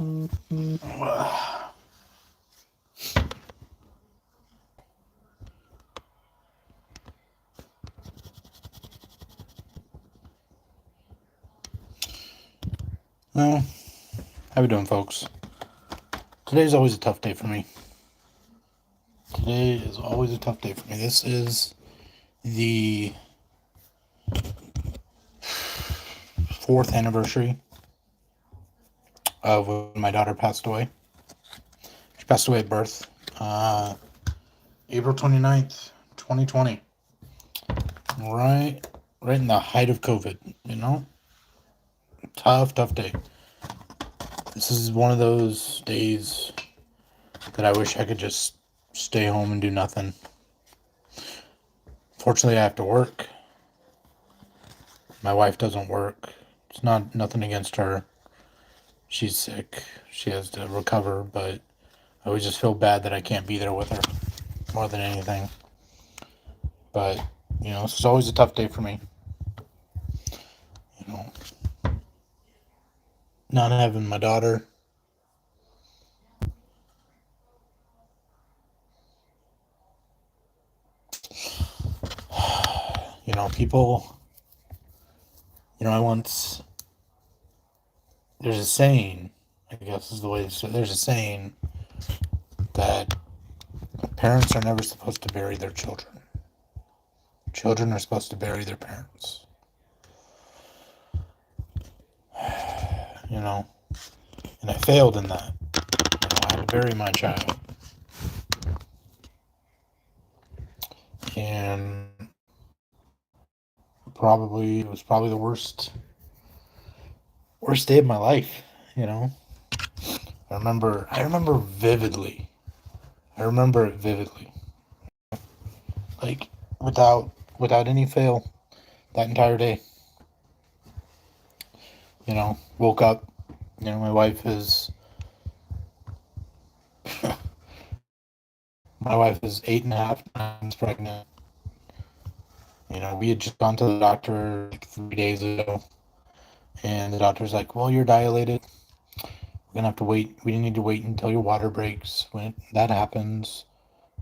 Well, how we doing, folks? Today's always a tough day for me. Today is always a tough day for me. This is the 4th anniversary of when my daughter passed away. She passed away at birth, April 29th, 2020. Right in the height of COVID, you know? Tough day. This is one of those days that I wish I could just stay home and do nothing. Fortunately, I have to work. My wife doesn't work. It's nothing against her. She's sick. She has to recover, but I always just feel bad that I can't be there with her more than anything. But, this is always a tough day for me. Not having my daughter. People, there's a saying, I guess is the way to say it. There's a saying that parents are never supposed to bury their children. Children are supposed to bury their parents. And I failed in that. I had to bury my child. And it was probably the worst day of my life, I remember vividly. I remember it vividly. Like without any fail, that entire day. Woke up, my wife is 8.5 months pregnant. We had just gone to the doctor like 3 days ago, and the doctor's like, well, you're dilated. We're going to have to wait. We need to wait until your water breaks. When that happens,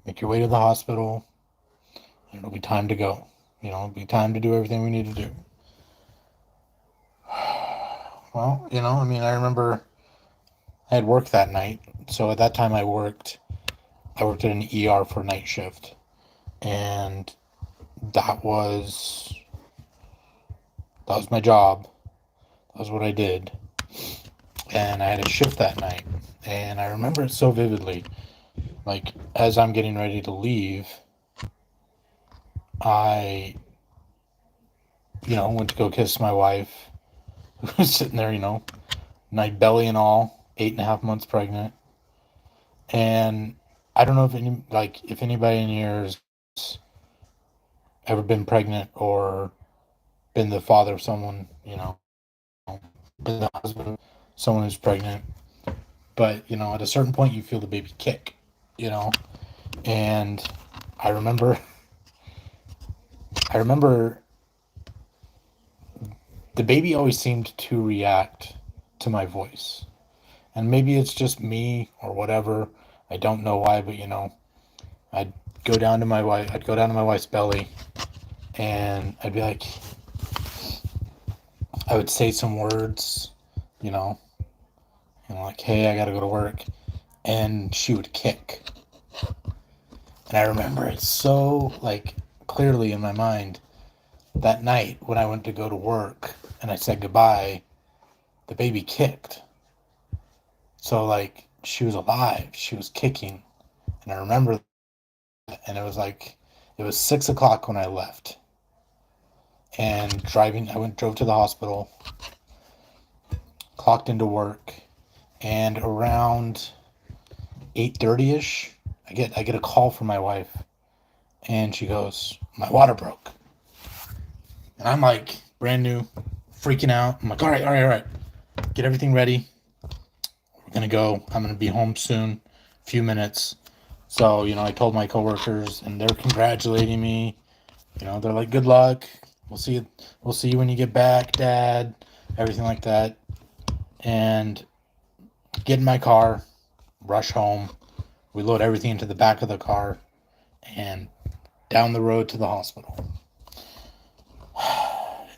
make your way to the hospital, and it'll be time to go. It'll be time to do everything we need to do. Well, I remember I had work that night. So at that time I worked at an ER for night shift. And that was my job. That was what I did. And I had a shift that night. And I remember it so vividly. Like, as I'm getting ready to leave, I, went to go kiss my wife, who was sitting there, night belly and all, 8.5 months pregnant. And I don't know if anybody in here has ever been pregnant or been the father of someone, been the husband of someone who's pregnant. But, at a certain point you feel the baby kick, and I remember the baby always seemed to react to my voice. And maybe it's just me or whatever. I don't know why, but I'd go down to my wife's belly, and I'd be like, I would say some words, like, hey, I gotta go to work, and she would kick. And I remember it so, clearly in my mind. That night when I went to go to work and I said goodbye, the baby kicked. So, she was alive. She was kicking. And I remember that. And it was 6 o'clock when I left. And drove to the hospital, clocked into work, and around 8:30ish, I get a call from my wife, and she goes, my water broke. And I'm like, brand new, freaking out. I'm like, all right. Get everything ready. We're going to go. I'm going to be home soon, a few minutes. So, I told my coworkers, and they're congratulating me. They're like, good luck. We'll see you when you get back, Dad. Everything like that. And get in my car, rush home. We load everything into the back of the car and down the road to the hospital.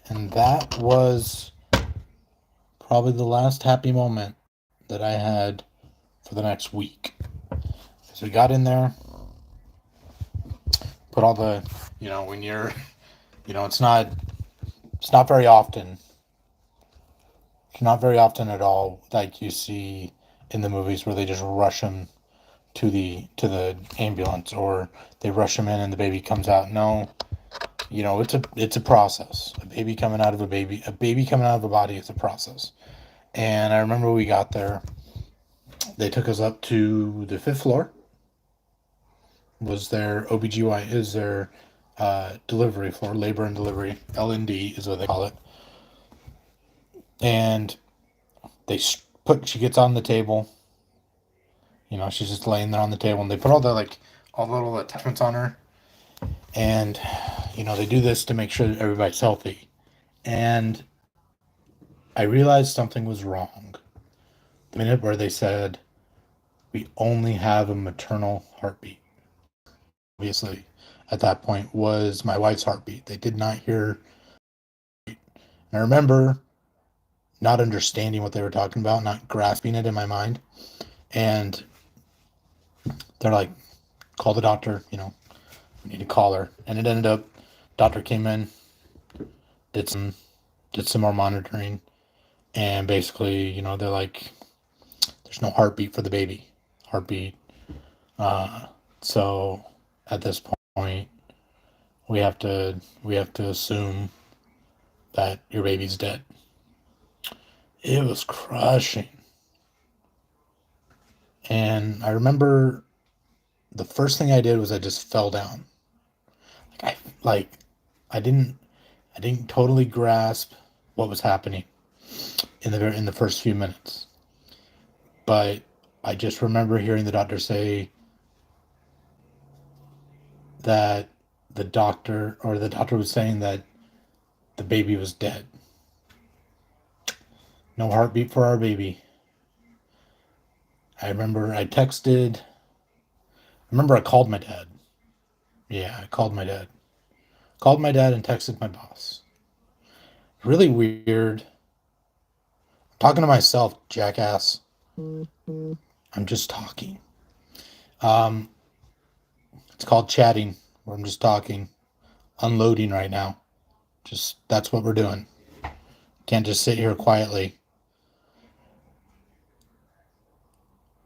And that was probably the last happy moment that I had for the next week. So we got in there, put all the, when you're, it's not very often. It's not very often at all like you see in the movies where they just rush them to the ambulance, or they rush them in and the baby comes out. No, it's a process. A baby coming out of a body is a process. And I remember we got there. They took us up to the 5th floor. Was their OBGY is their delivery floor, labor and delivery. LND is what they call it. And she gets on the table. She's just laying there on the table, and they put all the little attachments on her. And, they do this to make sure that everybody's healthy. And I realized something was wrong the minute where they said, we only have a maternal heartbeat. Obviously, at that point, was my wife's heartbeat. They did not hear. And I remember not understanding what they were talking about, not grasping it in my mind. And they're like, call the doctor, we need to call her. And it ended up, doctor came in, did some more monitoring, and basically, they're like, there's no heartbeat for the baby. So at this point, we have to assume that your baby's dead. It was crushing. And I remember the first thing I did was I just fell down. I didn't totally grasp what was happening in the first few minutes. But I just remember hearing the doctor say that the doctor was saying that the baby was dead. No heartbeat for our baby. I remember I called my dad. Yeah, I called my dad. Called my dad and texted my boss. Really weird. I'm talking to myself, jackass. I'm just talking. It's called chatting, where I'm just talking. Unloading right now. That's what we're doing. Can't just sit here quietly.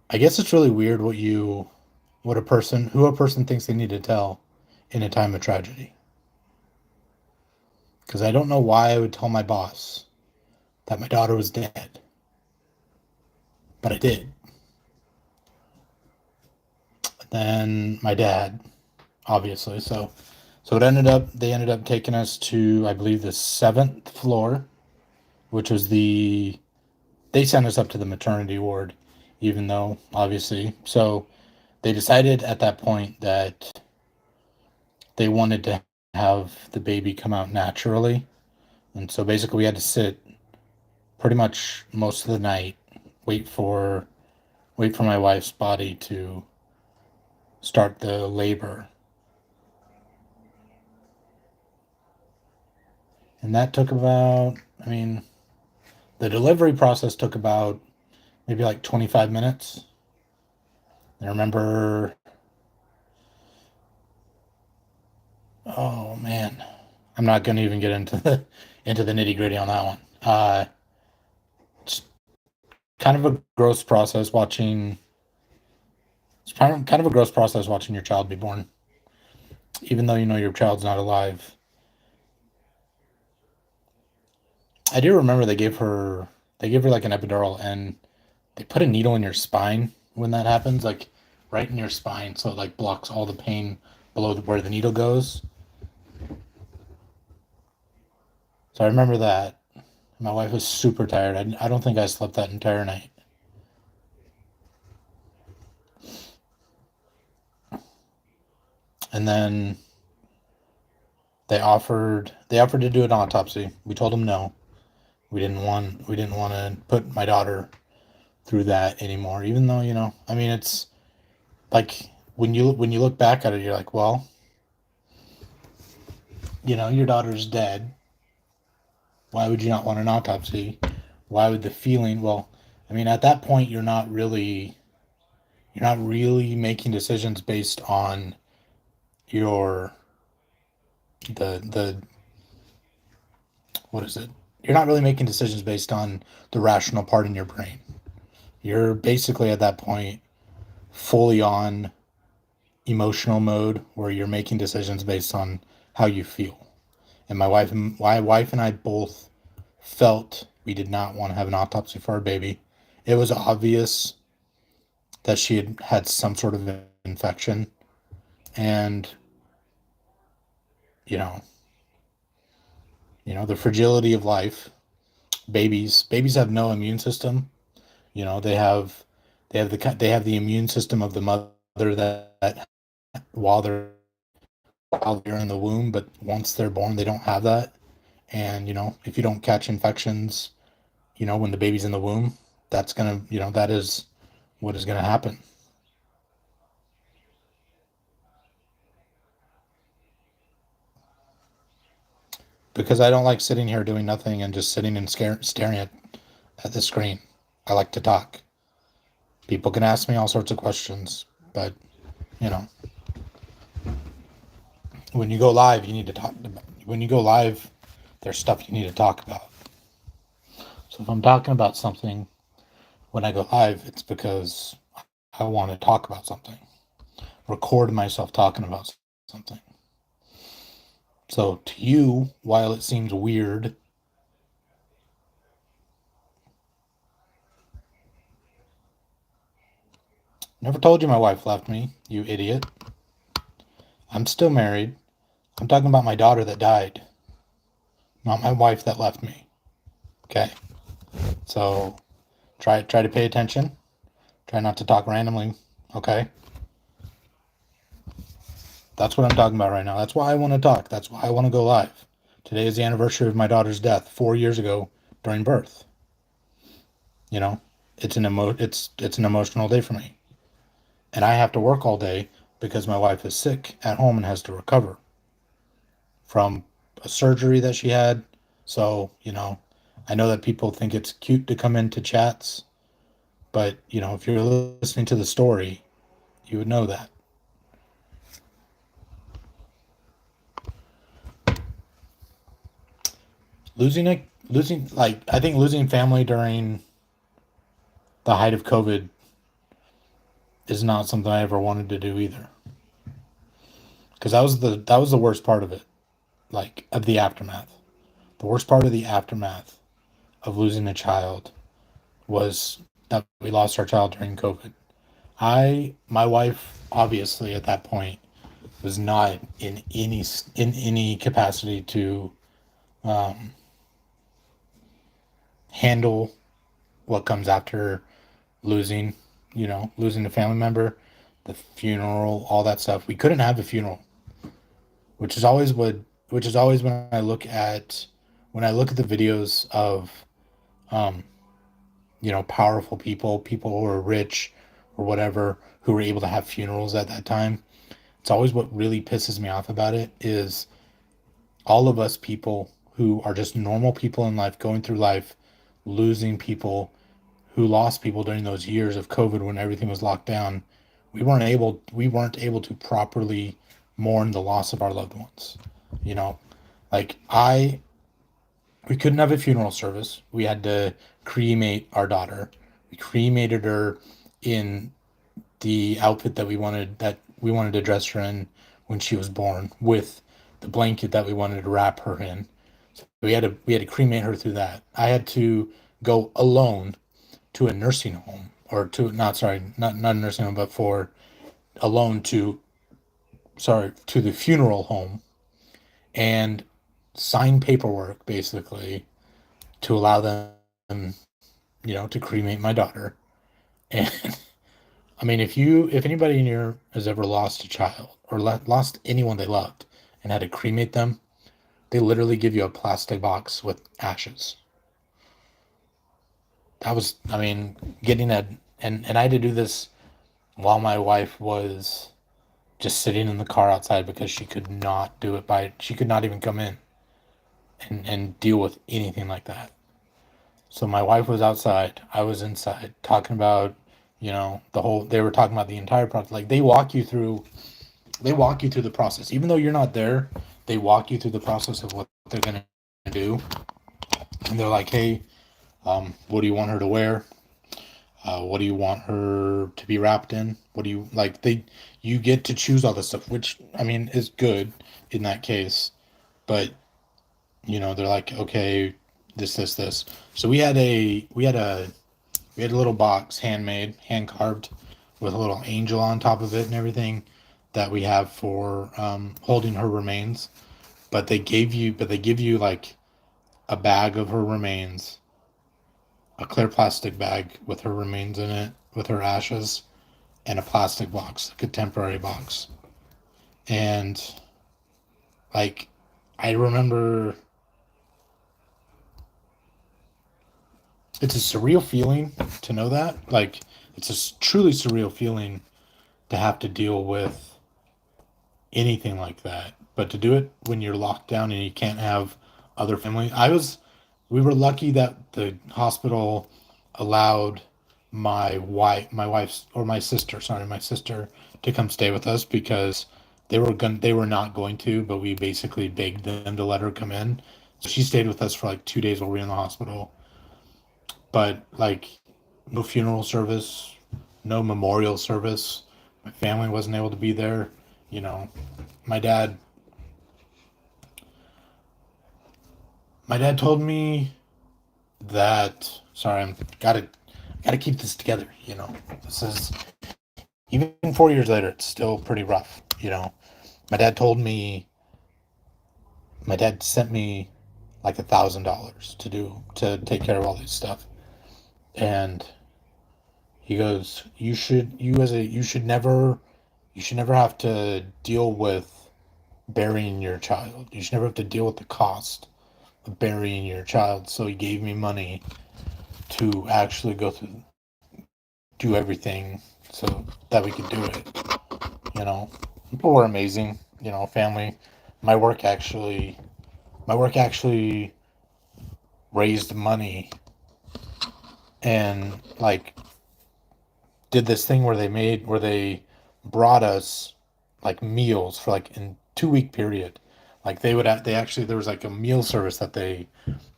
I guess it's really weird who a person thinks they need to tell in a time of tragedy. Because I don't know why I would tell my boss that my daughter was dead. But I did. Then my dad, obviously. So they ended up taking us to, I believe, the 7th floor, which was they sent us up to the maternity ward, even though, obviously. So they decided at that point that they wanted to have the baby come out naturally. And so basically we had to sit pretty much most of the night, wait for my wife's body to start the labor. And that took about, the delivery process took about maybe 25 minutes. I remember, oh man, I'm not going to even get into the nitty gritty on that one. It's kind of a gross process watching. It's kind of a gross process watching your child be born, even though your child's not alive. I do remember they gave her like an epidural, and they put a needle in your spine when that happens, right in your spine, so it blocks all the pain below where the needle goes. So I remember that. My wife was super tired. I don't think I slept that entire night. And then they offered to do an autopsy. We told them no. We didn't want to put my daughter through that anymore. Even though, I mean, it's like when you look back at it, you're like, well, your daughter's dead. Why would you not want an autopsy? Why would the feeling? Well, I mean, at that point, you're not really making decisions based on your the what is it? You're not really making decisions based on the rational part in your brain. You're basically at that point fully on emotional mode where you're making decisions based on how you feel. And my wife and I both felt we did not want to have an autopsy for our baby. It was obvious that she had had some sort of infection, and you know, the fragility of life. Babies have no immune system. They have the immune system of the mother that while they're while they're in the womb, but once they're born, they don't have that. And if you don't catch infections, when the baby's in the womb, that is what is gonna happen. Because I don't like sitting here doing nothing and just sitting and staring at the screen. I like to talk. People can ask me all sorts of questions, but you know, when you go live, you need to talk. When you go live, there's stuff you need to talk about. So if I'm talking about something when I go live, it's because I want to talk about something. Record myself talking about something. So to you, while it seems weird, never told you my wife left me, you idiot. I'm still married. I'm talking about my daughter that died, not my wife that left me. Okay. So try to pay attention. Try not to talk randomly. Okay. That's what I'm talking about right now. That's why I want to talk. That's why I want to go live. Today is the anniversary of my daughter's death 4 years ago during birth. You know, it's an emotional day for me. And I have to work all day because my wife is sick at home and has to recover from a surgery that she had. So, I know that people think it's cute to come into chats, but, if you're listening to the story, you would know that. I think losing family during the height of COVID is not something I ever wanted to do either. Because that was the worst part of it, like of the aftermath. The worst part of the aftermath of losing a child was that we lost our child during COVID. My wife, obviously at that point was not in any capacity to um, handle what comes after losing a family member, the funeral, all that stuff. We couldn't have a funeral, which is always what, which is always when I look at the videos of um, powerful people who are rich or whatever, who were able to have funerals at that time. It's always what really pisses me off about it is all of us people who are just normal people in life going through life losing people who lost people during those years of COVID when everything was locked down. We weren't able to properly mourn the loss of our loved ones. You know, like we couldn't have a funeral service. We had to cremate our daughter. We cremated her in the outfit that we wanted to dress her in when she was born, with the blanket that we wanted to wrap her in. So we had to cremate her through that. I had to go alone to a nursing home, or to, not, sorry, not a nursing home, but for alone to, sorry, to the funeral home, and sign paperwork basically to allow them, to cremate my daughter. And I mean, if anybody in here has ever lost a child or lost anyone they loved and had to cremate them, they literally give you a plastic box with ashes. I mean, getting a, and I had to do this while my wife was just sitting in the car outside because she could not do it she could not even come in and deal with anything like that. So my wife was outside, I was inside talking about, they were talking about the entire process. Like they walk you through the process. Even though you're not there, they walk you through the process of what they're going to do. And they're like, hey, what do you want her to wear? What do you want her to be wrapped in? What do you like? You get to choose all this stuff, which I mean is good in that case. But they're like, okay, this. So we had a little box, handmade, hand carved, with a little angel on top of it and everything that we have for holding her remains. But they give you like a bag of her remains, a clear plastic bag with her remains in it, with her ashes, and a plastic box, like a temporary box. And like, I remember it's a surreal feeling to know that. Like, it's a truly surreal feeling to have to deal with anything like that. But to do it when you're locked down and you can't have other family, we were lucky that the hospital allowed my wife's, or my sister, sorry, my sister, to come stay with us because they were not going to, but we basically begged them to let her come in. So she stayed with us for like 2 days while we were in the hospital. But like, no funeral service, no memorial service. My family wasn't able to be there. You know, my dad my dad told me that, sorry, I'm gotta keep this together, This is, even 4 years later, it's still pretty rough. My dad told me my dad sent me like $1,000 to take care of all this stuff. And he goes, you should never have to deal with burying your child. You should never have to deal with the cost of burying your child. So he gave me money to actually do everything so that we could do it. You know, People were amazing. Family. My work actually, my work actually raised money and like did this thing where they brought us like meals for like in 2 week period. Like they actually, there was like a meal service that they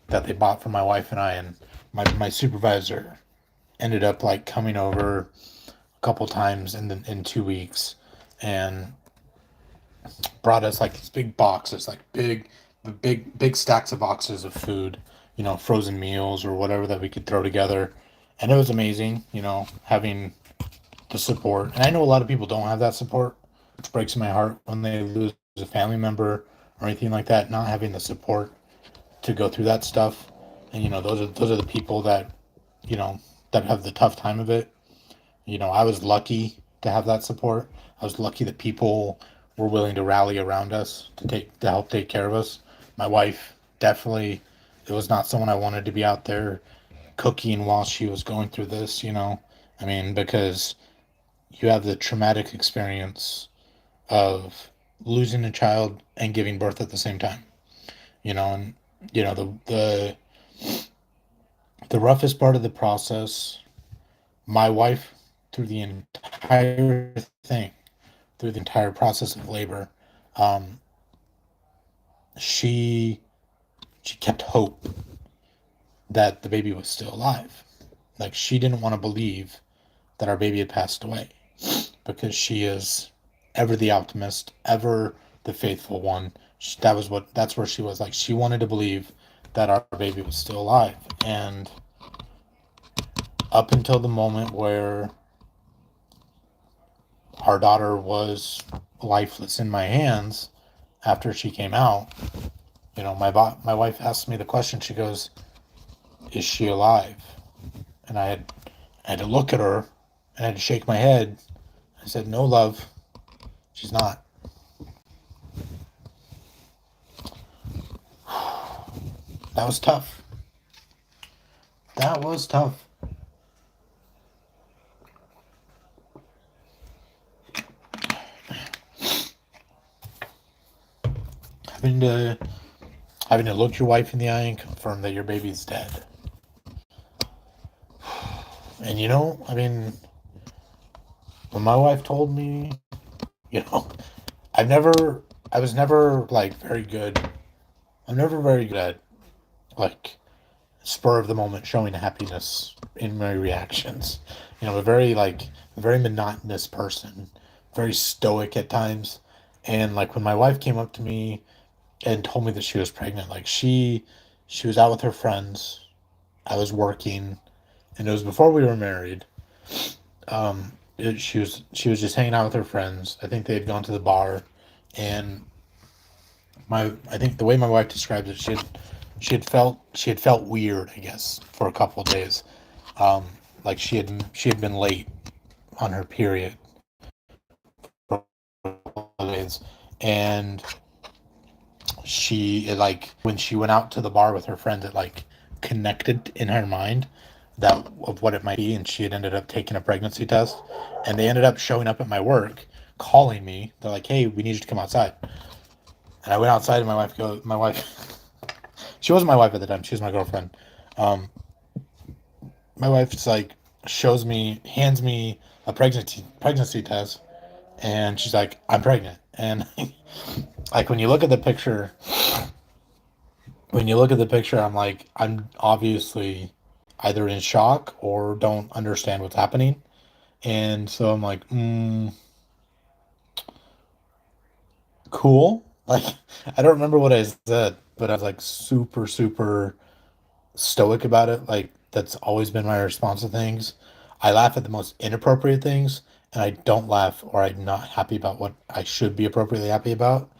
bought for my wife and I, and my supervisor ended up like coming over a couple times in 2 weeks and brought us like these big boxes, like big stacks of boxes of food, frozen meals or whatever that we could throw together. And it was amazing, having the support. And I know a lot of people don't have that support, which breaks my heart when they lose a family member or anything like that, not having the support to go through that stuff. And those are the people that have the tough time of it. I was lucky to have that support. I was lucky that people were willing to rally around us to help take care of us. My wife definitely, it was not someone I wanted to be out there cooking while she was going through this. I mean, because you have the traumatic experience of losing a child and giving birth at the same time. And the roughest part of the process, my wife, through the entire thing, through the entire process of labor, um, she she kept hope that the baby was still alive. Like, she didn't want to believe that our baby had passed away because she is ever the optimist, ever the faithful one. That's where she was. Like, she wanted to believe that our baby was still alive. And up until the moment where our daughter was lifeless in my hands after she came out, my wife asked me the question. She goes, "Is she alive?" And I had to look at her and I had to shake my head. I said, "No, love, she's not." That was tough. That was tough. having to look your wife in the eye and confirm that your baby's dead. And I mean, when my wife told me, you know, I've never, I was never like very good. I'm never very good at like spur of the moment showing happiness in my reactions. I'm a very monotonous person, very stoic at times. And like when my wife came up to me and told me that she was pregnant, like she was out with her friends. I was working, and it was before we were married. She was just hanging out with her friends. I think they had gone to the bar, and my I think the way my wife described it, she had felt weird, I guess, for a couple of days. Like she had been late on her period for a couple of days, and like when she went out to the bar with her friends, it like connected in her mind that of what it might be, and she had ended up taking a pregnancy test, and they ended up showing up at my work, calling me. They're like, "Hey, we need you to come outside." And I went outside, and my wife, she wasn't my wife at the time. She was my girlfriend. Um, my wife's like hands me a pregnancy test, and she's like, "I'm pregnant." And like when you look at the picture, I'm like, I'm obviously either in shock or don't understand what's happening. And so I'm like, cool. Like, I don't remember what I said, but I was like super, super stoic about it. Like, that's always been my response to things. I laugh at the most inappropriate things, and I don't laugh or I'm not happy about what I should be appropriately happy about.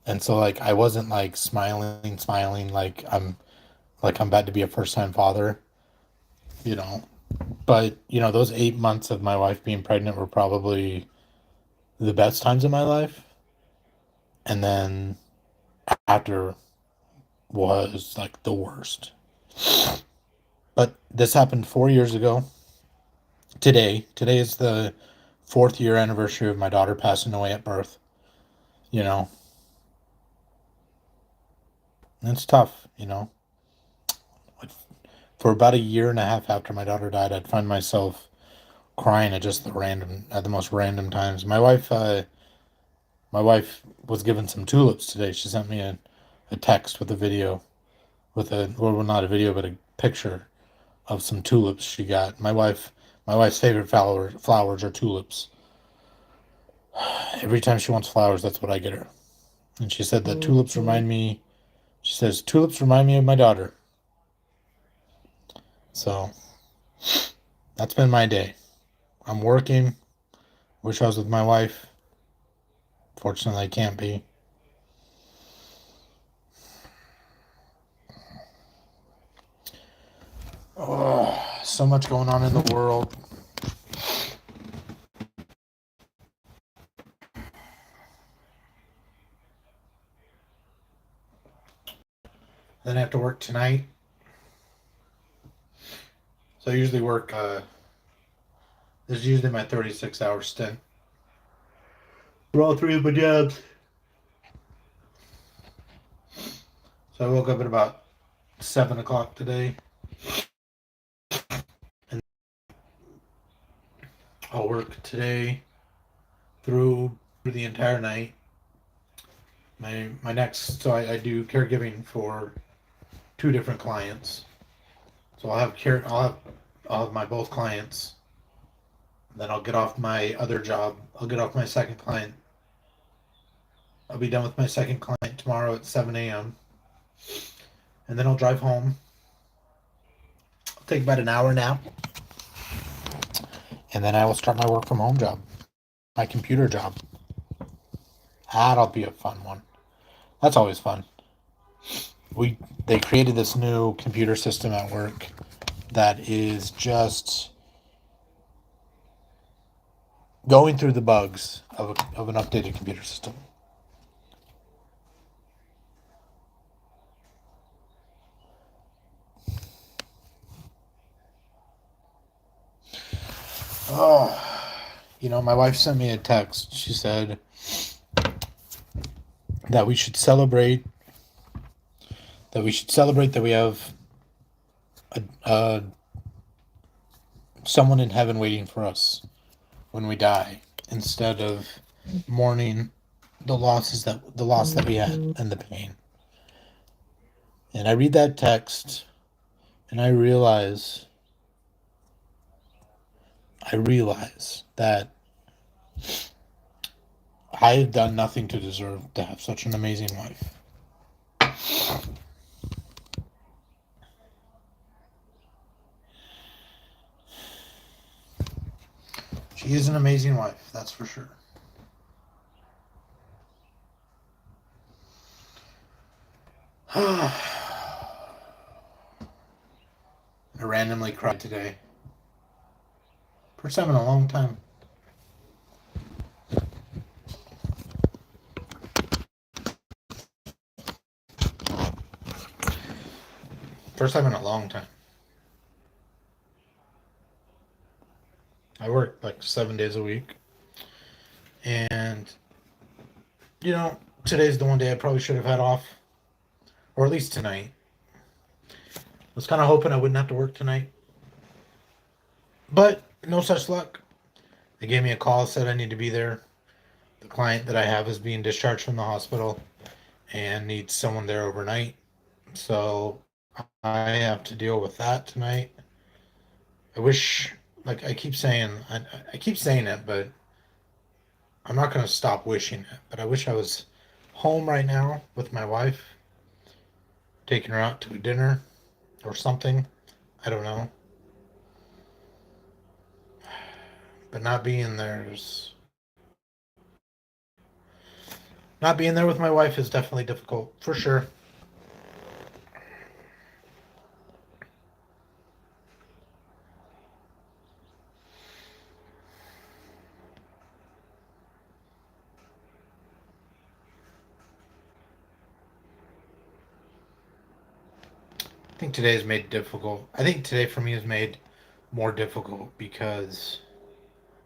And so, like, I wasn't like smiling like I'm about to be a first time father, you know. But, those 8 months of my wife being pregnant were probably the best times of my life. And then after was like the worst. But this happened 4 years ago. Today is the fourth year anniversary of my daughter passing away at birth. You know, and it's tough, Like, for about a year and a half after my daughter died, I'd find myself crying at the most random times. My wife was given some tulips today. She sent me a text with a video, well, not a video, but a picture of some tulips she got. My wife's favorite flowers are tulips. Every time she wants flowers, that's what I get her. And she said that she says, tulips remind me of my daughter. So that's been my day. I'm working. Wish I was with my wife. Fortunately, I can't be. Oh, so much going on in the world. Then I have to work tonight. So I usually work, this is usually my 36-hour stint for all three of my jobs. So I woke up at about 7 o'clock today, and I'll work today through the entire night. My next, so I do caregiving for two different clients. So I'll have my both clients. Then I'll get off my other job. I'll get off my second client. I'll be done with my second client tomorrow at 7 a.m. And then I'll drive home. I'll take about an hour nap. And then I will start my work from home job, my computer job. That'll be a fun one. That's always fun. They created this new computer system at work that is just going through the bugs of an updated computer system. Oh, my wife sent me a text. She said, that we should celebrate that we have a someone in heaven waiting for us when we die, instead of mourning the loss that we had and the pain. And I read that text and I realize that I've done nothing to deserve to have such an amazing wife. She is an amazing wife, that's for sure. I randomly cried today. First time in a long time. First time in a long time. I work like 7 days a week. And, today's the one day I probably should have had off. Or at least tonight. I was kind of hoping I wouldn't have to work tonight. But no such luck. They gave me a call, said I need to be there. The client that I have is being discharged from the hospital and needs someone there overnight. So I have to deal with that tonight. I wish, like I keep saying, I keep saying it, but I'm not going to stop wishing it. But I wish I was home right now with my wife, taking her out to dinner or something. I don't know. But not being there with my wife is definitely difficult, for sure. I think today is made difficult. I think today for me is made more difficult because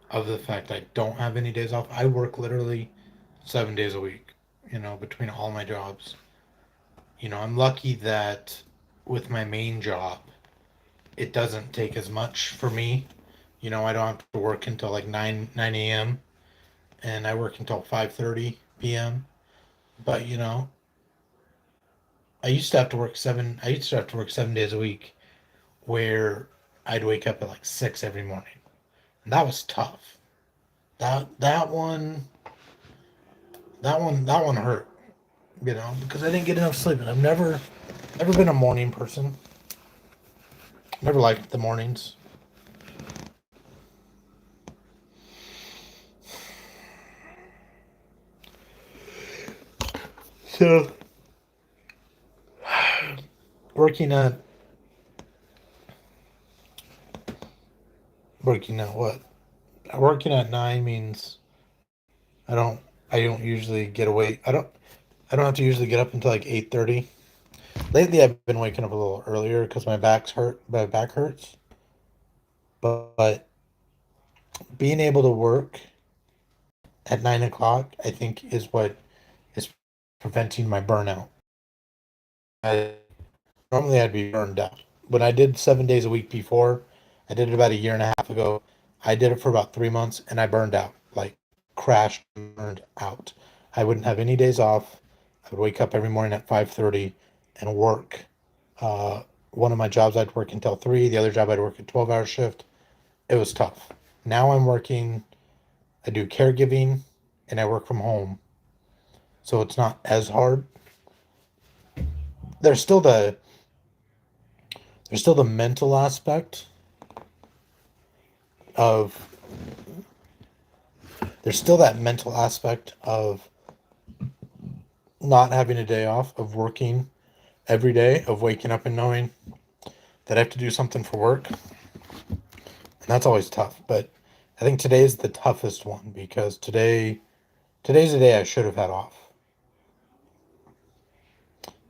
of the fact I don't have any days off. I work literally 7 days a week, between all my jobs. I'm lucky that with my main job, it doesn't take as much for me. I don't have to work until like 9 a.m. and I work until 5:30 p.m. But, I used to have to work 7 days a week where I'd wake up at like 6 every morning. And that was tough. That one that one hurt, because I didn't get enough sleep, and I've never been a morning person. Never liked the mornings. So working at working at what? Working at 9 means I don't I don't usually get away. I don't have to usually get up until like 8:30. Lately I've been waking up a little earlier because my back hurts. But being able to work at 9 o'clock, I think, is what is preventing my burnout. I, Normally I'd be burned out. When I did 7 days a week before, I did it about a year and a half ago. I did it for about 3 months and I burned out, like crashed, burned out. I wouldn't have any days off. I would wake up every morning at 5:30 and work. Uh, One of my jobs I'd work until 3, the other job I'd work a 12-hour shift. It was tough. Now I do caregiving and I work from home. So it's not as hard. There's still the there's still the mental aspect of there's still that mental aspect of not having a day off, of working every day, of waking up and knowing that I have to do something for work. And that's always tough. But I think today's the toughest one because today's the day I should have had off.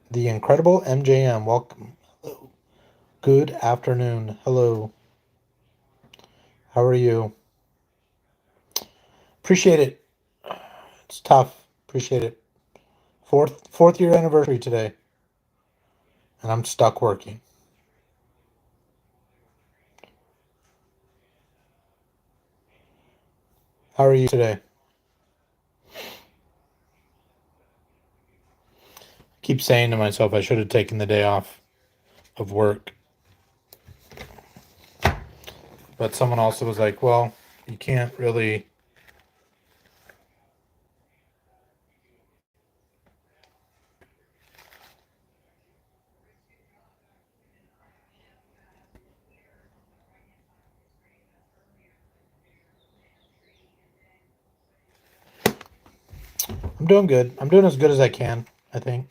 The incredible MJM, welcome. Hello. Good afternoon. Hello. How are you? Appreciate it. It's tough. Appreciate it. Fourth year anniversary today. And I'm stuck working. How are you today? I keep saying to myself I should have taken the day off of work. But someone also was like, well, you can't really. I'm doing good. I'm doing as good as I can, I think.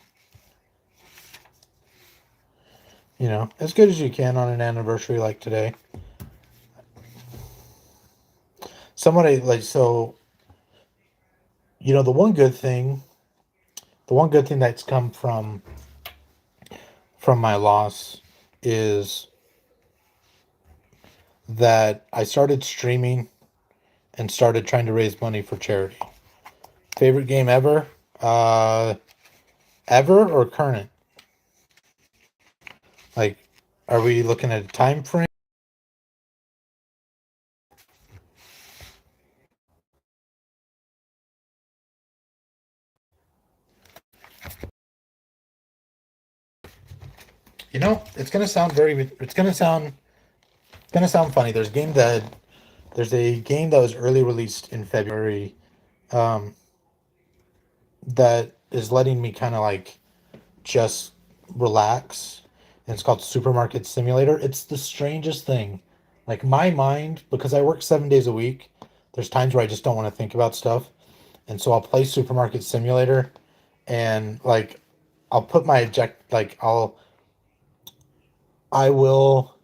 You know, as good as you can on an anniversary like today. Somebody like so, you know, the one good thing that's come from my loss is that I started streaming and started trying to raise money for charity. Favorite game ever? Ever or current? Like, are we looking at a time frame? You know, it's gonna sound funny. There's a game that was early released in February, um, that is letting me kind of like just relax. And it's called Supermarket Simulator. It's the strangest thing. Like my mind, because I work 7 days a week, there's times where I just don't want to think about stuff. And so I'll play Supermarket Simulator and like I'll put my object like I will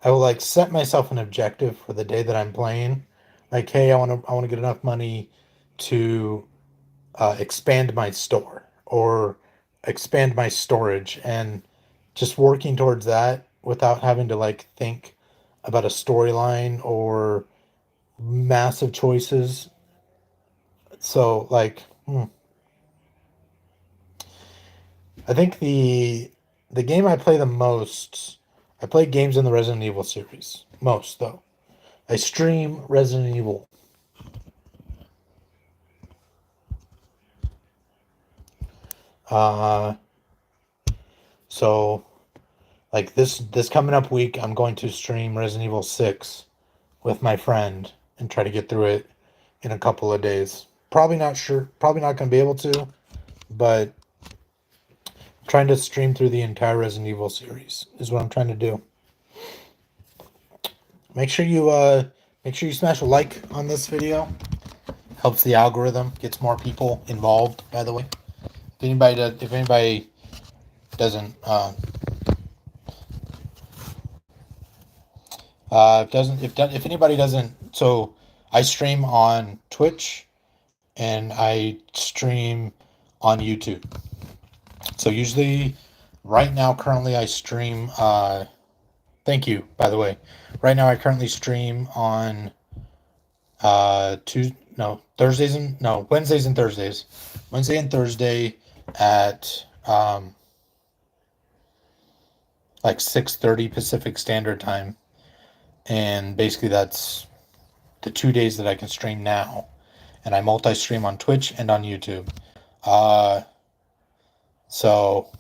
I will like set myself an objective for the day that I'm playing. Like, hey, I want to get enough money to expand my store or expand my storage, and just working towards that without having to like think about a storyline or massive choices. So like, I think the game I play the most, I play games in the Resident Evil series most though. I stream Resident Evil. Uh, so like this coming up week, I'm going to stream Resident Evil 6 with my friend and try to get through it in a couple of days. Probably not going to be able to, but trying to stream through the entire Resident Evil series is what I'm trying to do. Make sure you smash a like on this video. Helps the algorithm, gets more people involved, by the way. If anybody doesn't if anybody doesn't, so I stream on Twitch and I stream on YouTube. So usually, right now, currently I stream. Thank you, by the way. Right now, I currently stream on Wednesdays and Thursdays. Wednesday and Thursday at like 6:30 Pacific Standard Time, and basically that's the 2 days that I can stream now, and I multi-stream on Twitch and on YouTube. So,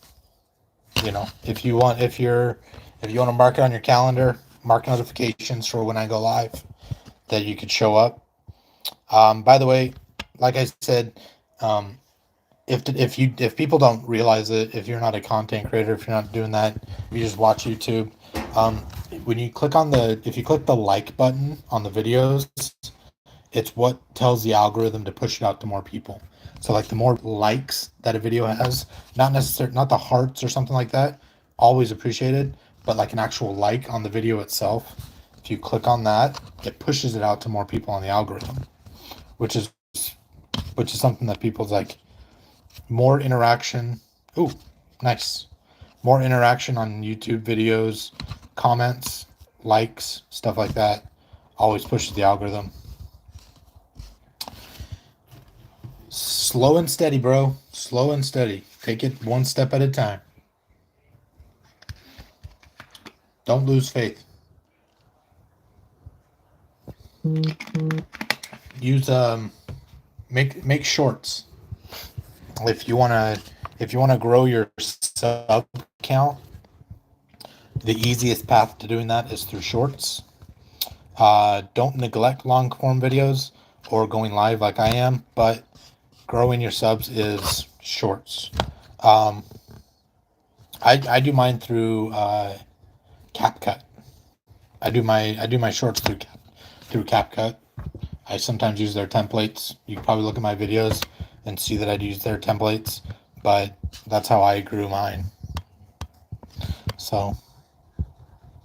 you know, if you want to mark it on your calendar, mark notifications for when I go live, that you could show up. By the way, like I said, if people don't realize it, if you're not a content creator, if you're not doing that, if you just watch YouTube, when you click if you click the like button on the videos, it's what tells the algorithm to push it out to more people. So like the more likes that a video has, not the hearts or something like that, always appreciated, but like an actual like on the video itself. If you click on that, it pushes it out to more people on the algorithm, which is something that people's like more interaction. Ooh, nice. More interaction on YouTube videos, comments, likes, stuff like that, always pushes the algorithm. Slow and steady, bro. Slow and steady. Take it one step at a time. Don't lose faith. Use make shorts. If you wanna grow your sub count, the easiest path to doing that is through shorts. Don't neglect long form videos or going live like I am, but growing your subs is shorts. I do mine through CapCut. I do my shorts through CapCut. I sometimes use their templates. You can probably look at my videos and see that I use their templates, but that's how I grew mine. So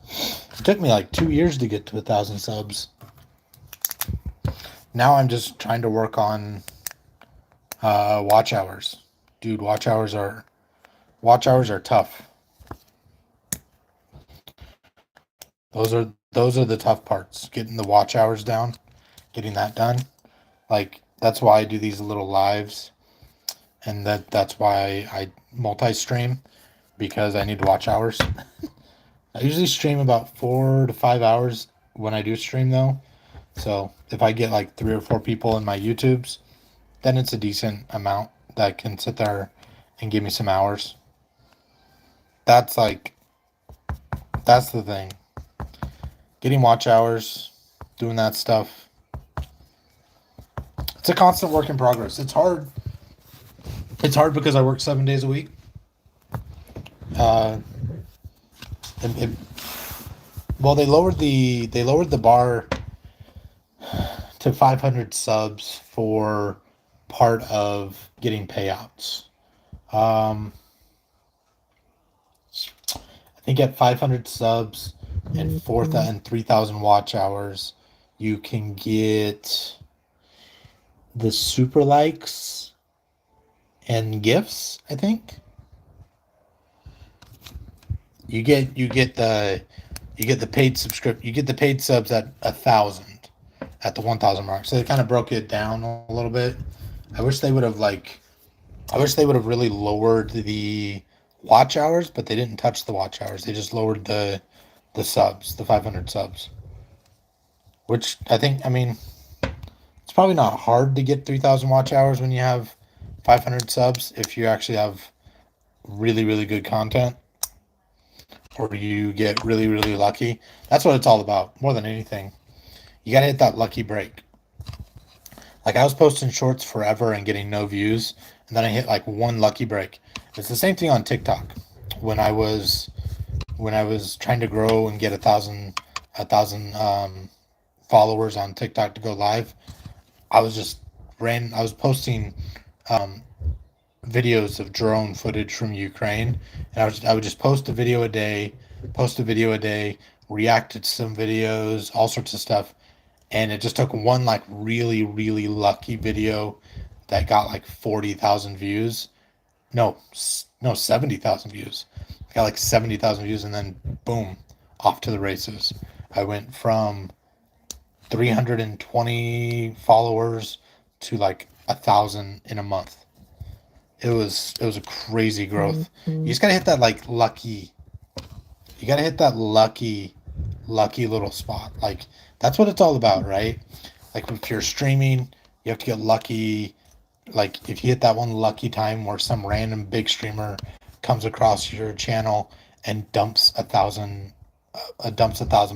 it took me like 2 years to get to 1,000 subs. Now I'm just trying to work on watch hours. Dude, watch hours are tough. Those are the tough parts. Getting the watch hours down, getting that done. Like that's why I do these little lives, and that's why I multi-stream, because I need watch hours. I usually stream about 4 to 5 hours when I do stream though. So if I get like 3 or 4 people in my YouTubes, then it's a decent amount that can sit there and give me some hours. That's the thing. Getting watch hours, doing that stuff. It's a constant work in progress. It's hard. It's hard because I work 7 days a week. Well, they lowered the bar to 500 subs for part of getting payouts. I think at 500 subs and 3,000 watch hours, you can get the super likes and gifts. I think you get the paid subscription. You get the paid subs at 1,000 at the 1,000 mark. So they kind of broke it down a little bit. I wish they would have really lowered the watch hours, but they didn't touch the watch hours. They just lowered the subs, the 500 subs. Which I mean, it's probably not hard to get 3,000 watch hours when you have 500 subs if you actually have really, really good content, or you get really, really lucky. That's what it's all about, more than anything. You gotta hit that lucky break. Like I was posting shorts forever and getting no views, and then I hit like one lucky break. It's the same thing on TikTok. When I was trying to grow and get 1,000 followers on TikTok to go live, I was posting videos of drone footage from Ukraine, and I would just post a video a day, react to some videos, all sorts of stuff. And it just took one like really, really lucky video that got like 40,000 views. No, 70,000 views. I got like 70,000 views, and then boom, off to the races. I went from 320 followers to like 1,000 in a month. It was a crazy growth. You just gotta hit that like lucky. You gotta hit that lucky little spot. Like that's what it's all about, right? Like if you're streaming, you have to get lucky. Like if you hit that one lucky time where some random big streamer comes across your channel and dumps 1,000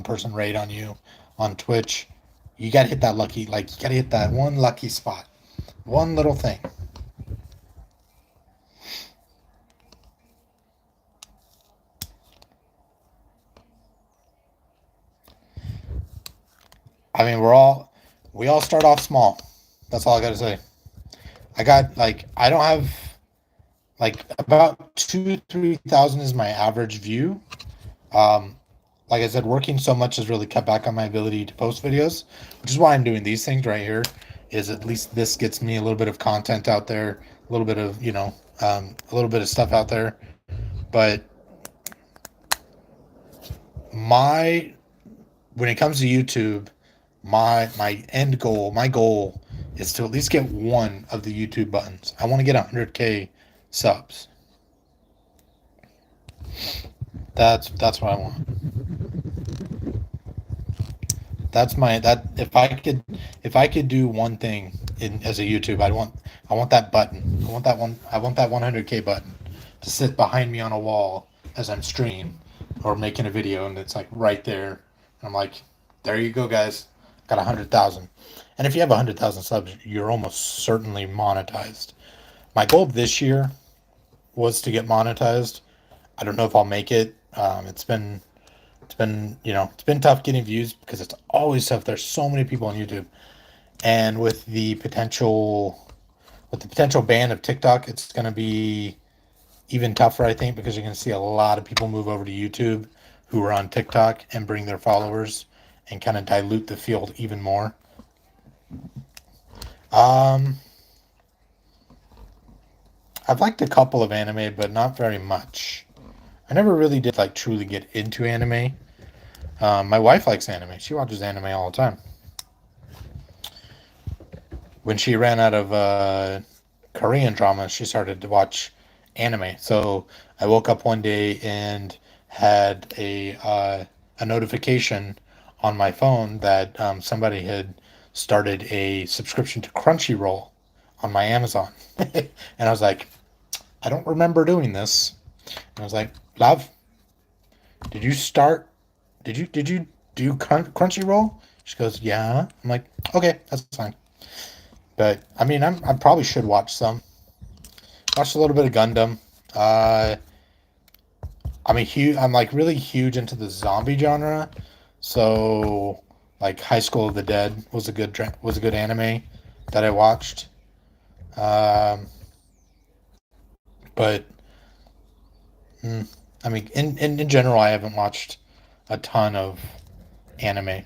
person raid on you on Twitch, you gotta hit that lucky. Like you gotta hit that one lucky spot, one little thing. I mean, we all start off small. That's all I gotta say. I don't have like about 3,000 is my average view. Like I said, working so much has really cut back on my ability to post videos, which is why I'm doing these things right here. Is at least this gets me a little bit of content out there, a little bit of a little bit of stuff out there. But when it comes to YouTube, my goal is to at least get one of the YouTube buttons. I want to get 100K subs. That's what I want. That's my that if I could do one thing in as a YouTube, I want that button. I want that 100K button to sit behind me on a wall as I'm streaming or making a video, and it's like right there. And I'm like, there you go, guys. Got 100,000. And if you have 100,000 subs, you're almost certainly monetized. My goal this year was to get monetized. I don't know if I'll make it. It's been tough getting views because it's always tough. There's so many people on YouTube, and with the potential ban of TikTok, it's going to be even tougher, I think, because you're going to see a lot of people move over to YouTube who are on TikTok and bring their followers and kind of dilute the field even more. Um, I've liked a couple of anime, but not very much. I never really did like truly get into anime. My wife likes anime. She watches anime all the time. When she ran out of Korean drama, she started to watch anime. So I woke up one day and had a notification on my phone that somebody had started a subscription to Crunchyroll on my Amazon, and I was like, I don't remember doing this. And I was like, love, did you start? Did you do Crunchyroll? She goes, yeah. I'm like, okay, that's fine. But I mean, I probably should watch some. Watched a little bit of Gundam. Uh, I'm like really huge into the zombie genre. So like High School of the Dead was a good anime that I watched. Um, but mm, I mean, in general, I haven't watched a ton of anime.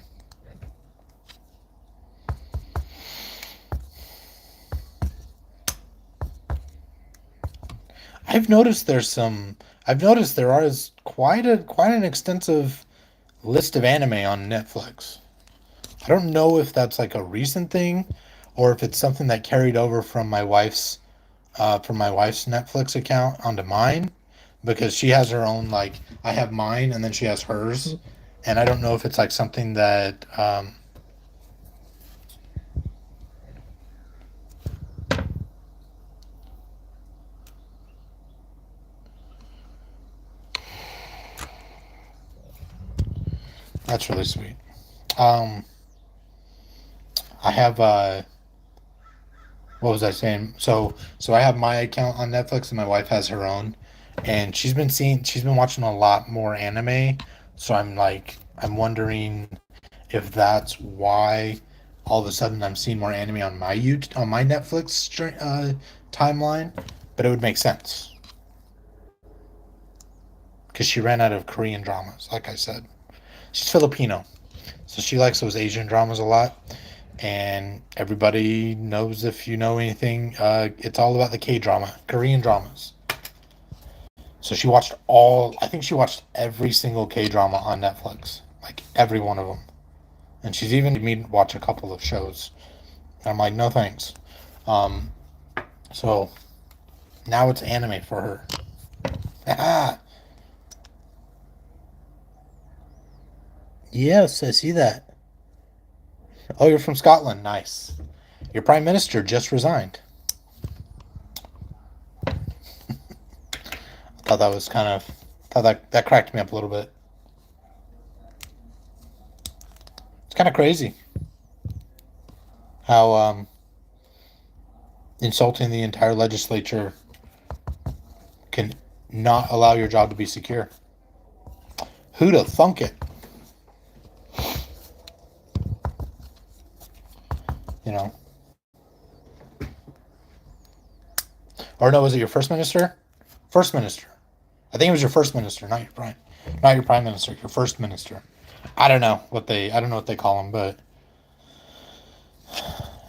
I've noticed there's some. I've noticed there is quite an extensive list of anime on Netflix. I don't know if that's like a recent thing, or if it's something that carried over from my wife's Netflix account onto mine, because she has her own like I have mine and then she has hers, and I don't know if it's like something that that's really sweet. Um, I have what was I saying? So I have my account on Netflix and my wife has her own, and she's been watching a lot more anime. So I'm wondering if that's why all of a sudden I'm seeing more anime on on my Netflix timeline. But it would make sense because she ran out of Korean dramas. Like I said, she's Filipino, so she likes those Asian dramas a lot. And everybody knows, if you know anything, it's all about the K drama, Korean dramas. So I think she watched every single K drama on Netflix, like every one of them. And she's even made me watch a couple of shows. And I'm like, no thanks. Um, so now it's anime for her. Ah, yes, I see that. Oh, you're from Scotland. Nice. Your prime minister just resigned. I thought that was kind of thought that cracked me up a little bit. It's kind of crazy how insulting the entire legislature can not allow your job to be secure. Who'd have thunk it? You know, or no, was it your first minister? First minister. I think it was your first minister, not your prime minister. Your first minister. I don't know what they call him, but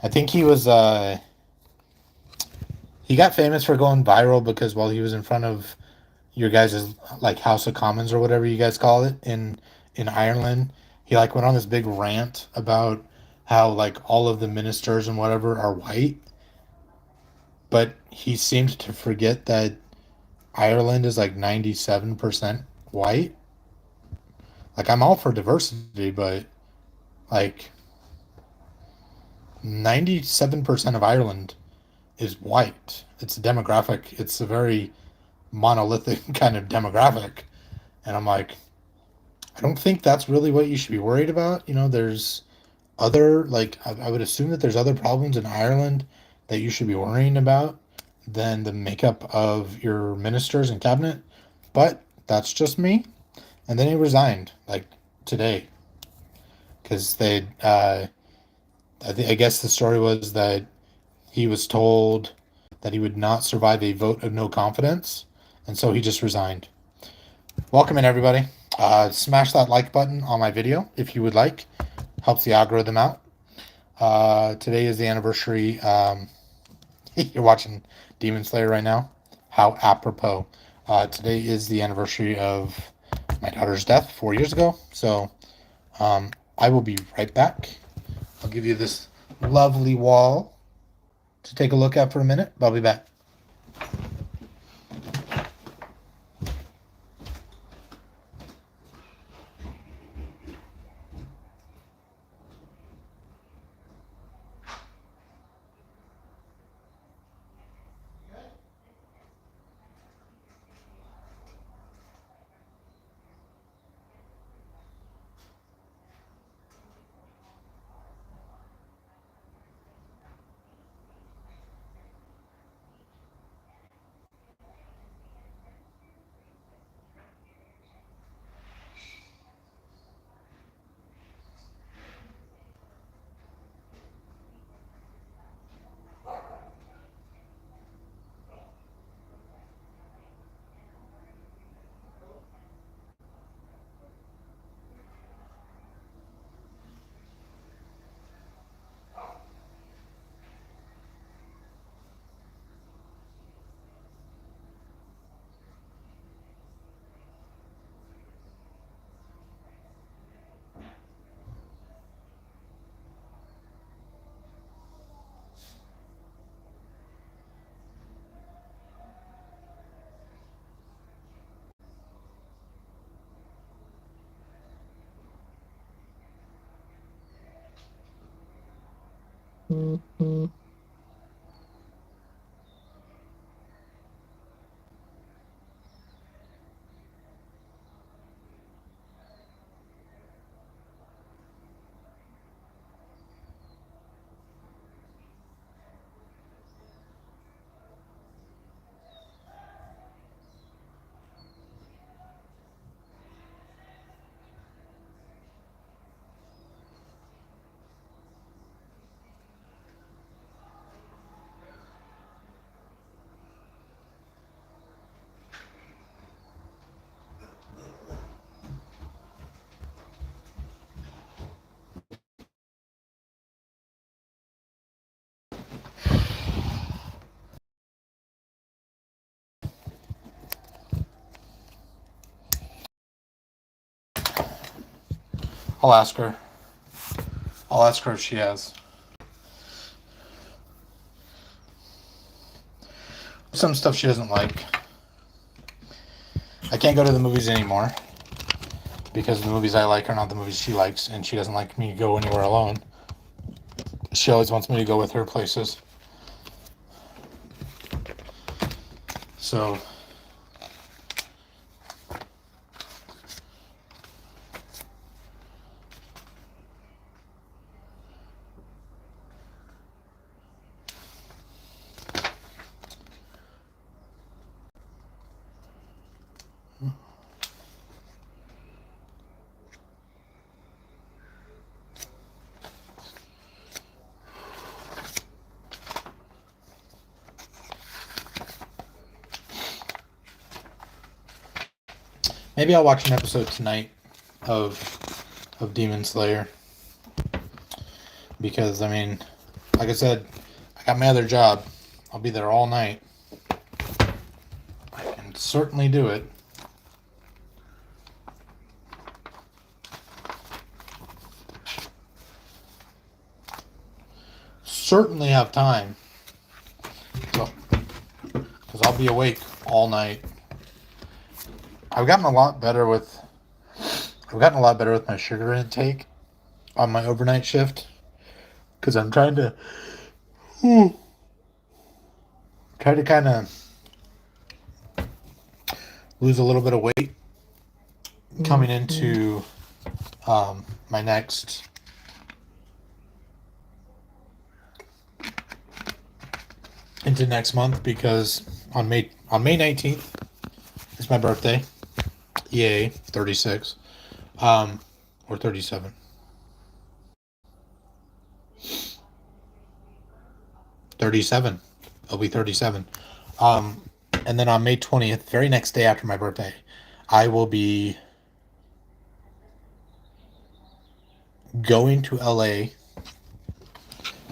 I think he got famous for going viral because while he was in front of your guys' like House of Commons or whatever you guys call it in Ireland, he like went on this big rant about how like all of the ministers and whatever are white, but he seemed to forget that Ireland is like 97% white. Like I'm all for diversity, but like 97% of Ireland is white. It's a demographic. It's a very monolithic kind of demographic. And I'm like, I don't think that's really what you should be worried about. There's other, like, I would assume that there's other problems in Ireland that you should be worrying about than the makeup of your ministers and cabinet. But that's just me. And then he resigned, like, today. Because I guess the story was that he was told that he would not survive a vote of no confidence. And so he just resigned. Welcome in, everybody. Smash that like button on my video if you would like. Helps the algorithm out. Today is the anniversary. You're watching Demon Slayer right now. How apropos. Today is the anniversary of my daughter's death 4 years ago. So I will be right back. I'll give you this lovely wall to take a look at for a minute. I'll be back. I'll ask her. I'll ask her if she has. Some stuff she doesn't like. I can't go to the movies anymore because the movies I like are not the movies she likes, and she doesn't like me to go anywhere alone. She always wants me to go with her places. So maybe I'll watch an episode tonight of Demon Slayer. Because, I mean, like I said, I got my other job. I'll be there all night. I can certainly do it. certainly have time. So, because I'll be awake all night. I've gotten a lot better with my sugar intake on my overnight shift because I'm trying to kind of lose a little bit of weight coming into my next month, because on May 19th is my birthday. Yay, 36. Or 37. 37. I'll be 37. And then on May 20th, very next day after my birthday, I will be going to LA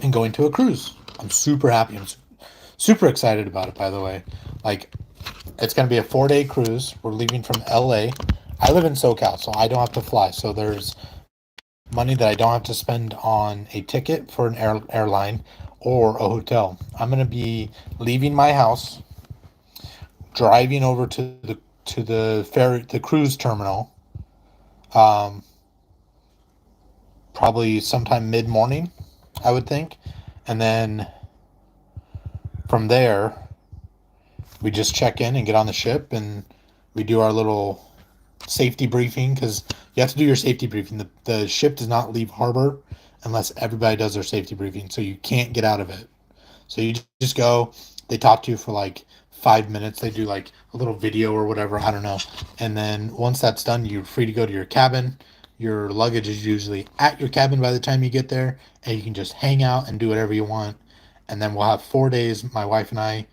and going to a cruise. I'm super happy. I'm super excited about it, by the way. Like, it's going to be a 4-day cruise. We're leaving from LA. I live in SoCal, so I don't have to fly. So there's money that I don't have to spend on a ticket for an airline or a hotel. I'm going to be leaving my house, driving over to the cruise terminal, probably sometime mid-morning, I would think. And then from there, we just check in and get on the ship, and we do our little safety briefing, because you have to do your safety briefing. The ship does not leave harbor unless everybody does their safety briefing, so you can't get out of it. So you just go, they talk to you for like 5 minutes, they do like a little video or whatever, I don't know. And then once that's done, you're free to go to your cabin. Your luggage is usually at your cabin by the time you get there, and you can just hang out and do whatever you want. And then we'll have 4 days, my wife and I,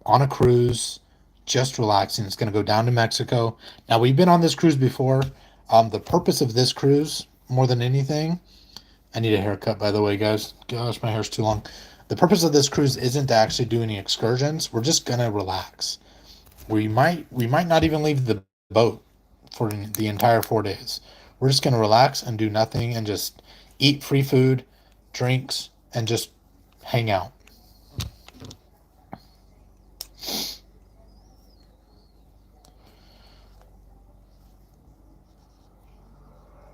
on a cruise, just relaxing. It's going to go down to Mexico. Now, we've been on this cruise before. The purpose of this cruise, more than anything, I need a haircut, by the way, guys. Gosh, my hair's too long. The purpose of this cruise isn't to actually do any excursions. We're just going to relax. We might not even leave the boat for the entire 4 days. We're just going to relax and do nothing and just eat free food, drinks, and just hang out.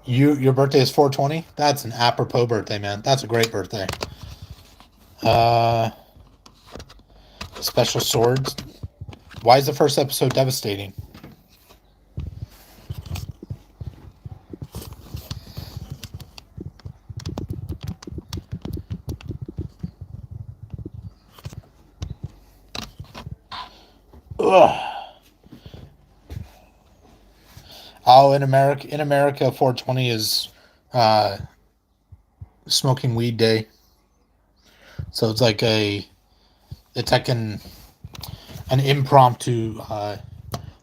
Your birthday is 4/20? That's an apropos birthday, man. That's a great birthday. Special swords. Why is the first episode devastating? Ugh. Oh, in America, 4/20 is smoking weed day. So it's like an impromptu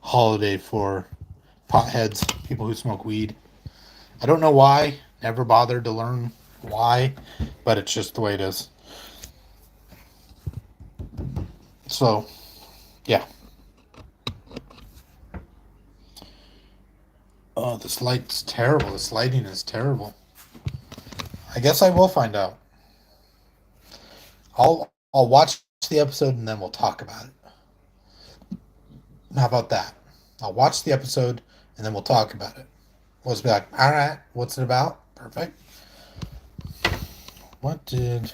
holiday for potheads, people who smoke weed. I don't know why. Never bothered to learn why, but it's just the way it is. So, yeah. Oh, this light's terrible. This lighting is terrible. I guess I will find out. I'll watch the episode and then we'll talk about it. How about that? I'll watch the episode and then we'll talk about it. We'll just be like, all right, what's it about? Perfect. What did...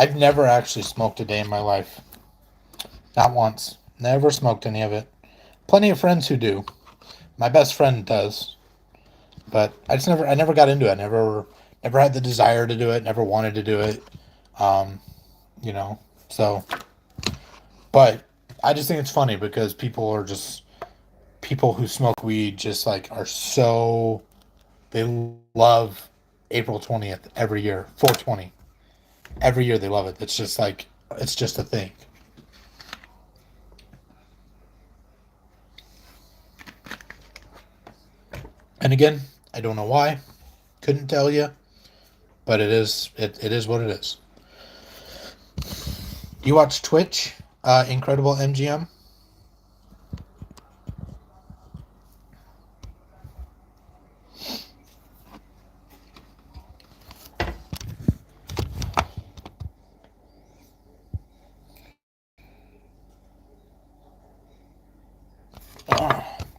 I've never actually smoked a day in my life. Not once. Never smoked any of it. Plenty of friends who do. My best friend does. But I never got into it. Never had the desire to do it. Never wanted to do it. So. But I just think it's funny because people who smoke weed just like are so, they love April 20th every year. 4/20. Every year they love it. It's just like, it's just a thing. And again, I don't know why. Couldn't tell you. But it is what it is. You watch Twitch? Incredible MGM?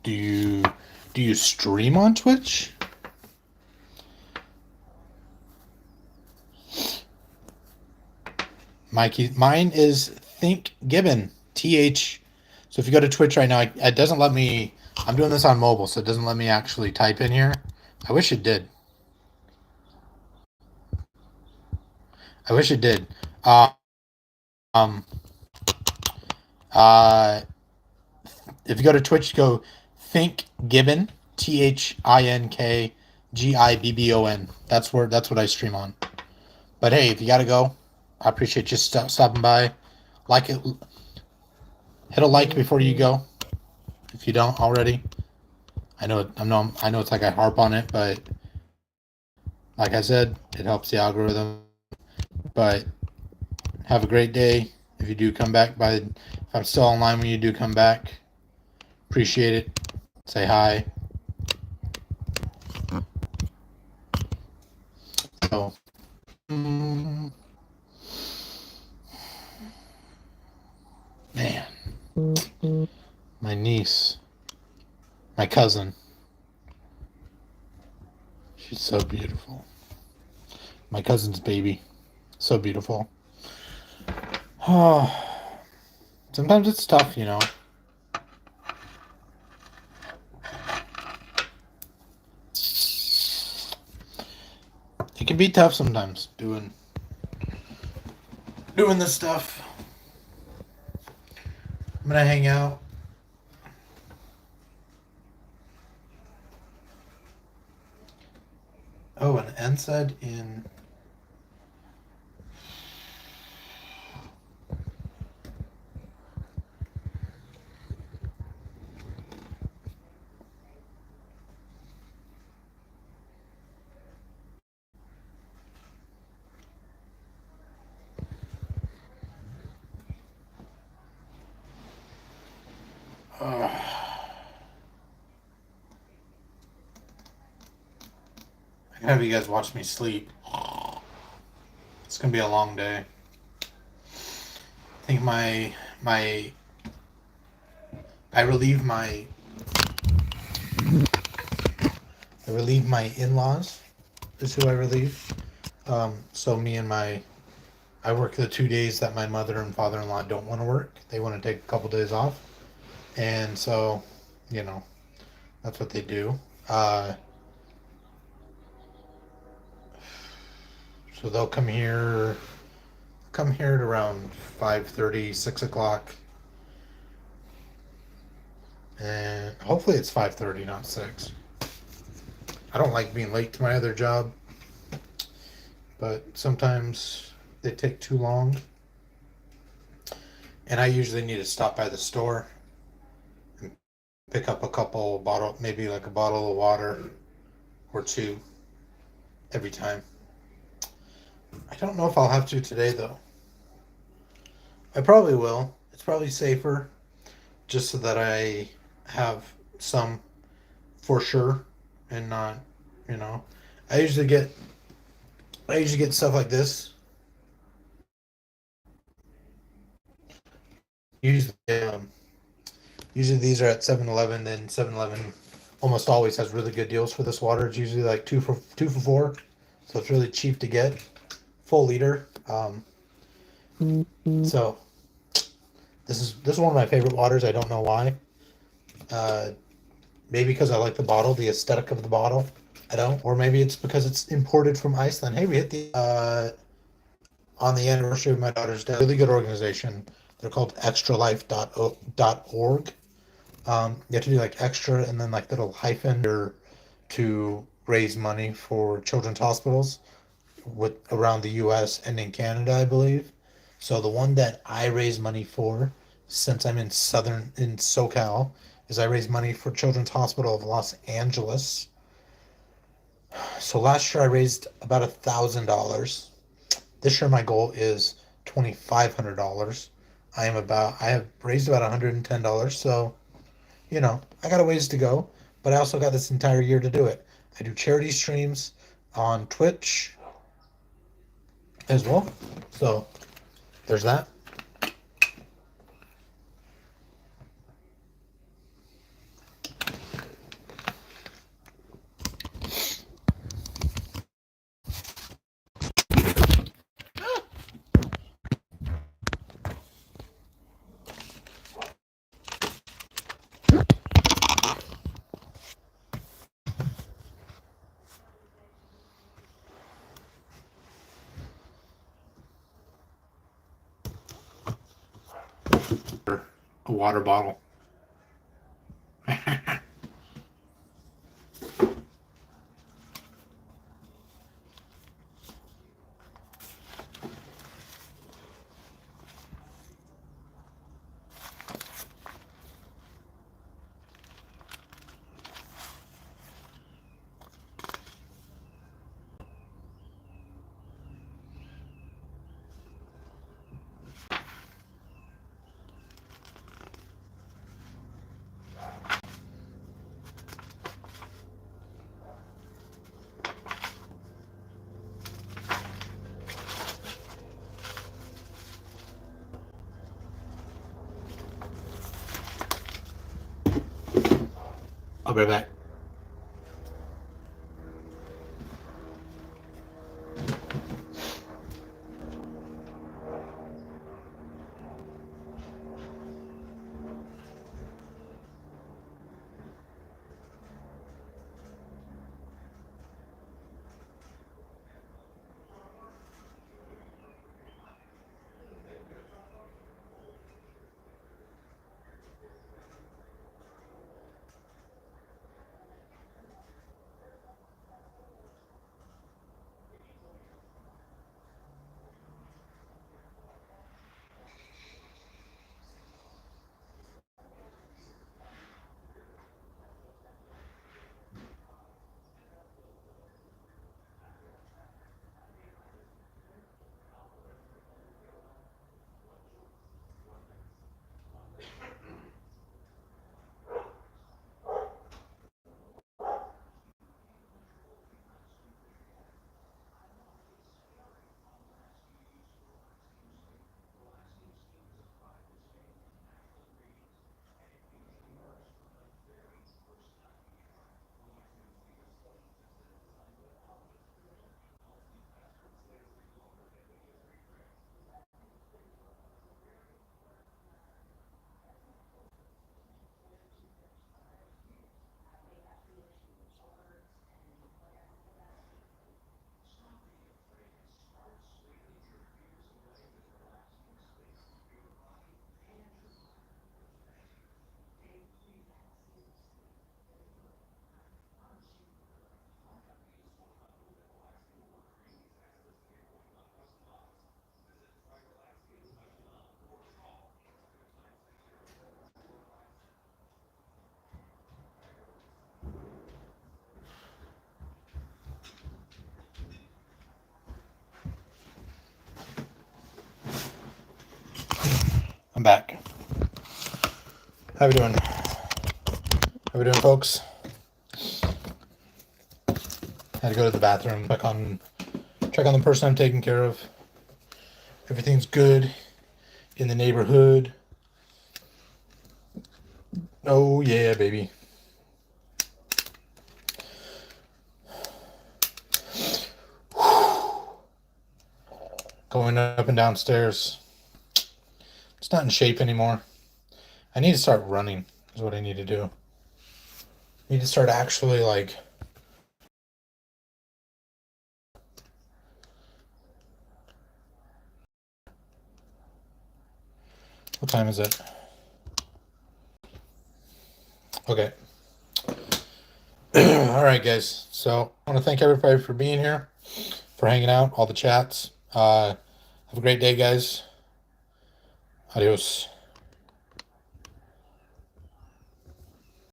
Do you stream on Twitch? Mikey, mine is Think Gibbon. TH. So if you go to Twitch right now, it doesn't let me. I'm doing this on mobile, so it doesn't let me actually type in here. I wish it did. I wish it did. Um. Uh. If you go to Twitch, go Think Gibbon. ThinkGibbon. That's what I stream on. But hey, if you gotta go, I appreciate you stopping by. Like it. Hit a like before you go. If you don't already. I know it's like I harp on it, but like I said, it helps the algorithm. But have a great day. If you do come back if I'm still online when you do come back, appreciate it. Say hi. So, man, my niece, my cousin, she's so beautiful. My cousin's baby, so beautiful. Oh, sometimes it's tough, you know. It can be tough sometimes doing this stuff. I'm gonna hang out. Oh, an NSAID in. I can have you guys watch me sleep. It's gonna be a long day. I think I relieve my in-laws is who I relieve. So me and I work the 2 days that my mother and father-in-law don't want to work. They want to take a couple days off, and so, you know, that's what they do. So they'll come here at around 5:30, 6 o'clock, and hopefully it's 5:30, not 6. I don't like being late to my other job, but sometimes they take too long, and I usually need to stop by the store and pick up maybe like a bottle of water or two every time. I don't know if I'll have to today, though. I probably will. It's probably safer just so that I have some for sure and not, you know. I usually get stuff like this. Usually, usually these are at 7-Eleven. Then 7-Eleven almost always has really good deals for this water. It's usually like two for $4, so it's really cheap to get. Full liter. So this is one of my favorite waters. I don't know why. Maybe because I like the bottle, the aesthetic of the bottle. I don't, or maybe it's because it's imported from Iceland. Hey, we hit the on the anniversary of my daughter's death. Really good organization. They're called extralife.org. You have to do like extra and then like little hyphen or to raise money for children's hospitals around the U.S. and in Canada, I believe. So the one that I raise money for, since I'm in SoCal, is I raise money for Children's Hospital of Los Angeles. So last year I raised about $1,000. This year my goal is $2,500. I have raised about $110. So, I got a ways to go, but I also got this entire year to do it. I do charity streams on Twitch as well. So, there's that. A water bottle. I'll be right back. I'm back. How we doing? How we doing, folks? Had to go to the bathroom, check on the person I'm taking care of. Everything's good in the neighborhood. Oh yeah, baby. Going up and downstairs. It's not in shape anymore. I need to start running is what I need to do. I need to start actually like what time is it? Okay. All right, guys. So I want to thank everybody for being here, for hanging out, all the chats. Have a great day, guys. Adios.